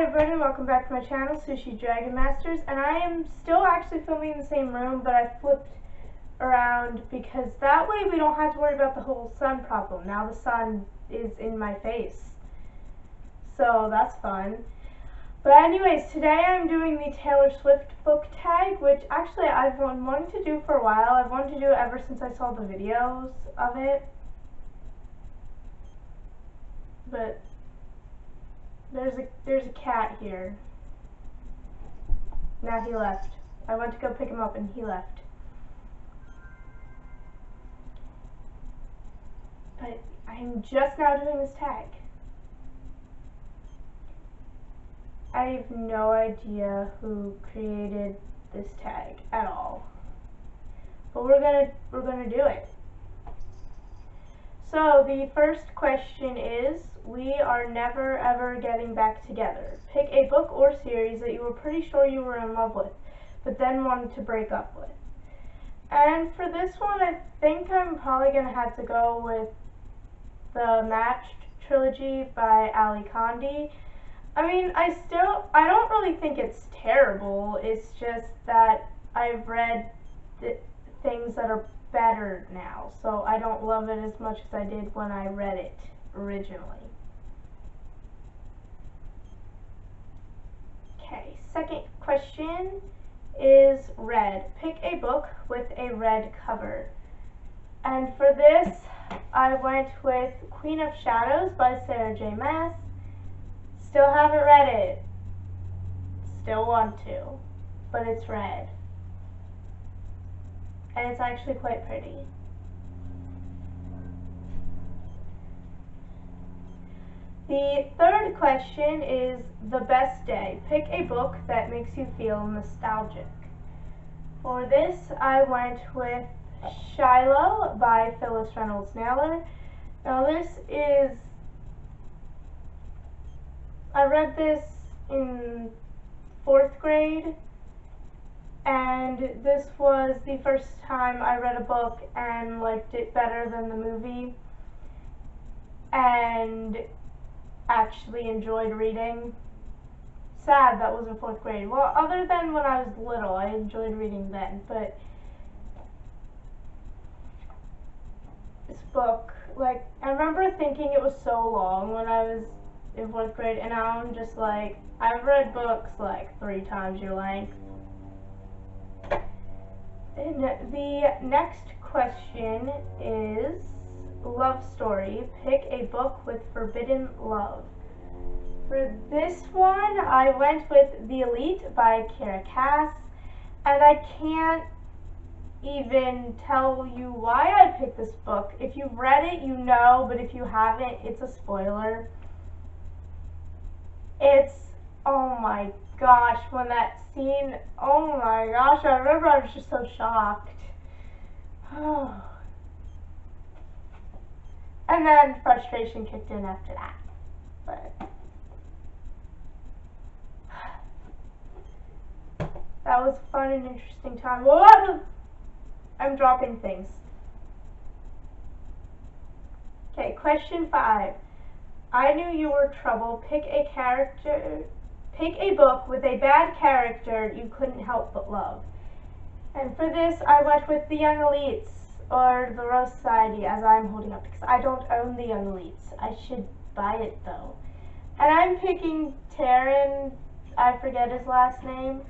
everybody, welcome back to my channel, Sushi Dragon Masters, and I am still actually filming in the same room, but I flipped around because that way we don't have to worry about the whole sun problem. Now the sun is in my face, so that's fun. But anyways, today I'm doing the Taylor Swift book tag, which actually I've been wanting to do for a while. I've wanted to do it ever since I saw the videos of it, but there's a cat here. Now he left. I went to go pick him up and he left. But I'm just now doing this tag. I have no idea who created this tag at all. But we're gonna do it. So the first question is, we are never ever getting back together. Pick a book or series that you were pretty sure you were in love with, but then wanted to break up with. And for this one, I think I'm probably going to have to go with the Matched trilogy by Ali Kandi. I mean, I don't really think it's terrible. It's just that I've read things that are better now, so I don't love it as much as I did when I read it originally. Okay, second question is red. Pick a book with a red cover. And for this, I went with Queen of Shadows by Sarah J. Maas. Still haven't read it. Still want to, but it's red. And it's actually quite pretty. The third question is the best day. Pick a book that makes you feel nostalgic. For this, I went with Shiloh by Phyllis Reynolds Naylor. Now I read this in 4th grade, and this was the first time I read a book and liked it better than the movie, and actually enjoyed reading. Sad that was in 4th grade. Well, other than when I was little, I enjoyed reading then, but this book, like, I remember thinking it was so long when I was in 4th grade, and now I'm just like, I've read books like 3 times your length. And the next question is love story. Pick a book with forbidden love. For this one, I went with The Elite by Kiera Cass, and I can't even tell you why I picked this book. If you've read it, you know, but if you haven't, it's a spoiler. Oh my gosh, when that scene, oh my gosh, I remember I was just so shocked. And then frustration kicked in after that. But that was a fun and interesting time. Whoa! I'm dropping things. Okay, question 5. I knew you were trouble. Pick a book with a bad character you couldn't help but love. And for this, I went with The Young Elites, or The Rose Society, as I'm holding up, because I don't own The Young Elites. I should buy it though. And I'm picking Taran, I forget his last name,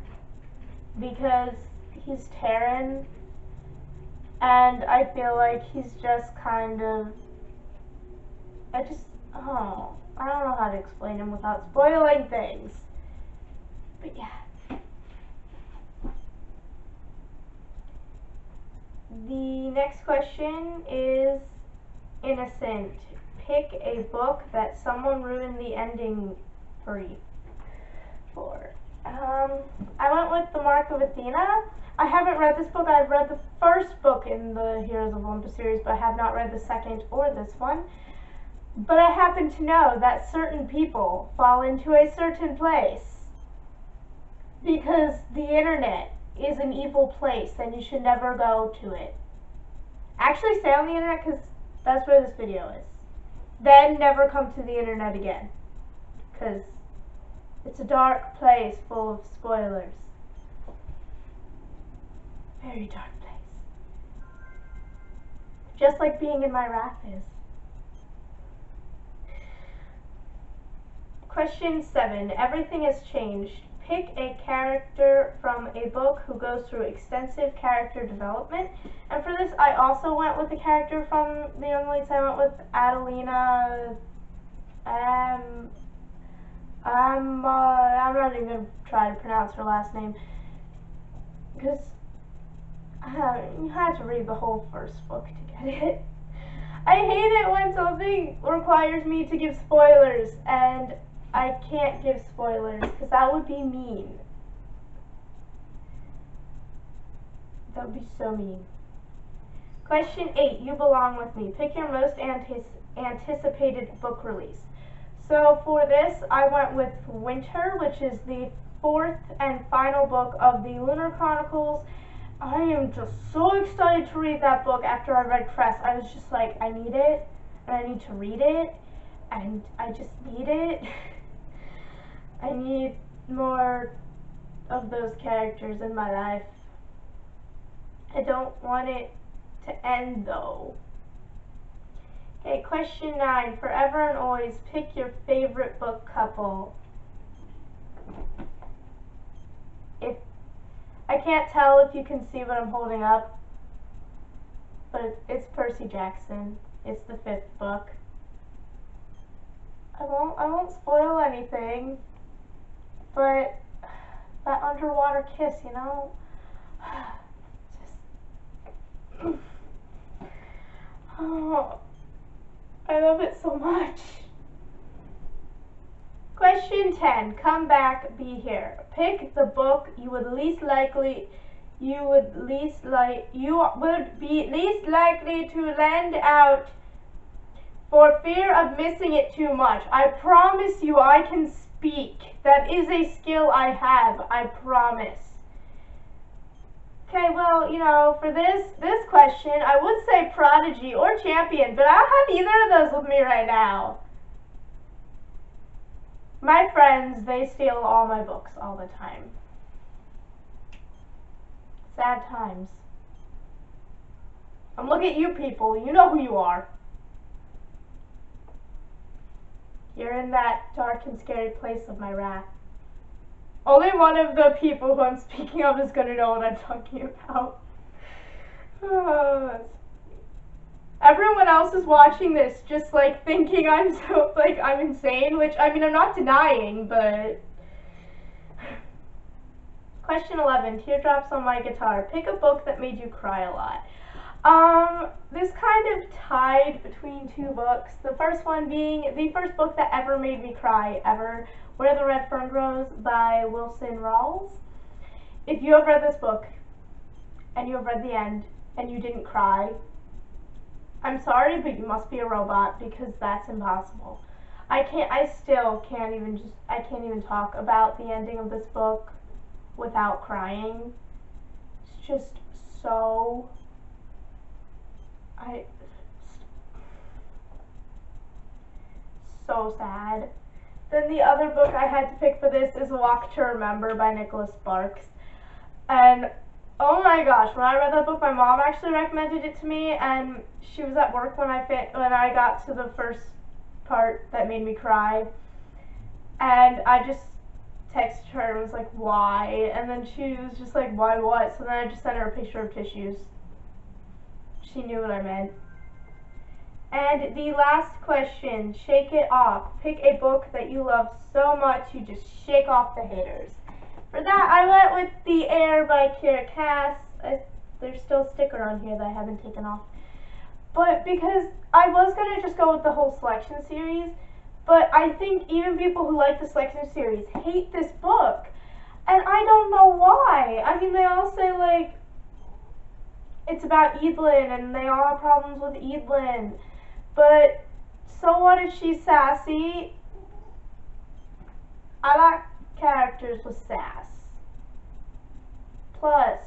because he's Taran, and I feel like he's just kind of, I don't know how to explain him without spoiling things. But yeah. The next question is innocent. Pick a book that someone ruined the ending for you. I went with The Mark of Athena. I haven't read this book. I've read the first book in the Heroes of Olympus series, but I have not read the second or this one. But I happen to know that certain people fall into a certain place because the internet is an evil place and you should never go to it. Actually, stay on the internet because that's where this video is. Then never come to the internet again because It's a dark place full of spoilers. Very dark place. Just like being in my wrath is. Question 7. Everything has changed. Pick a character from a book who goes through extensive character development. And for this, I also went with the character from The Young Leads. I went with Adelina. I'm not even going to try to pronounce her last name. Because you had to read the whole first book to get it. I hate it when something requires me to give spoilers, and I can't give spoilers because that would be mean. That would be so mean. Question 8. You belong with me. Pick your most anticipated book release. So for this, I went with Winter, which is the 4th and final book of the Lunar Chronicles. I am just so excited to read that book after I read Cress. I was just like, I need it, and I need to read it, and I just need it. I need more of those characters in my life. I don't want it to end though. Okay, question 9. Forever and always, pick your favorite book couple. If I can't tell if you can see what I'm holding up, but it's Percy Jackson. It's the 5th book. I won't spoil anything, but that underwater kiss, you know, just oh, I love it so much. Question 10. Come back, be here. Pick the book you would be least likely to lend out for fear of missing it too much. I promise you I can speak. That is a skill I have, I promise. Okay, well, you know, for this question, I would say Prodigy or Champion, but I don't have either of those with me right now. My friends, they steal all my books all the time. Sad times. And look at you people, you know who you are. You're in that dark and scary place of my wrath. Only one of the people who I'm speaking of is going to know what I'm talking about. Everyone else is watching this just like thinking I'm so like I'm insane, which I mean I'm not denying, but question 11. Teardrops on my guitar. Pick a book that made you cry a lot. This kind of tied between two books. The first one being the first book that ever made me cry ever, Where the Red Fern Grows by Wilson Rawls. If you have read this book and you have read the end and you didn't cry, I'm sorry, but you must be a robot because that's impossible. I still can't even talk about the ending of this book without crying. It's just so so sad. Then the other book I had to pick for this is Walk to Remember by Nicholas Sparks. And oh my gosh, when I read that book, my mom actually recommended it to me, and she was at work when I got to the first part that made me cry. And I just texted her and was like, why? And then she was just like, why what? So then I just sent her a picture of tissues. She knew what I meant. And the last question, shake it off. Pick a book that you love so much you just shake off the haters. For that, I went with The Air by Kiera Cass. There's still a sticker on here that I haven't taken off. But because I was going to just go with the whole selection series, but I think even people who like the selection series hate this book. And I don't know why. I mean, they all say, like, it's about Eadlyn, and they all have problems with Eadlyn. But so what if she's sassy? I like characters with sass. Plus,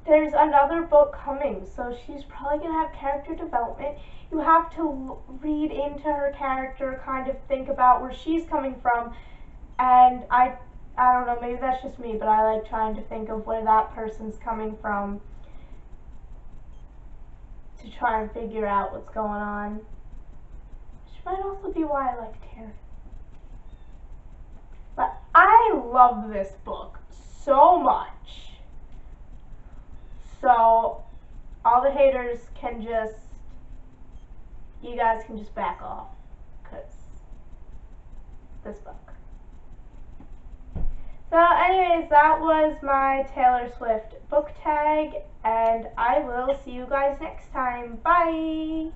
there's another book coming, so she's probably going to have character development. You have to read into her character, kind of think about where she's coming from, and I don't know, maybe that's just me, but I like trying to think of where that person's coming from to try and figure out what's going on. Which might also be why I like Taryn. But I love this book so much. So all the haters can just, you guys can just back off, because this book. So anyways, that was my Taylor Swift book tag, and I will see you guys next time. Bye!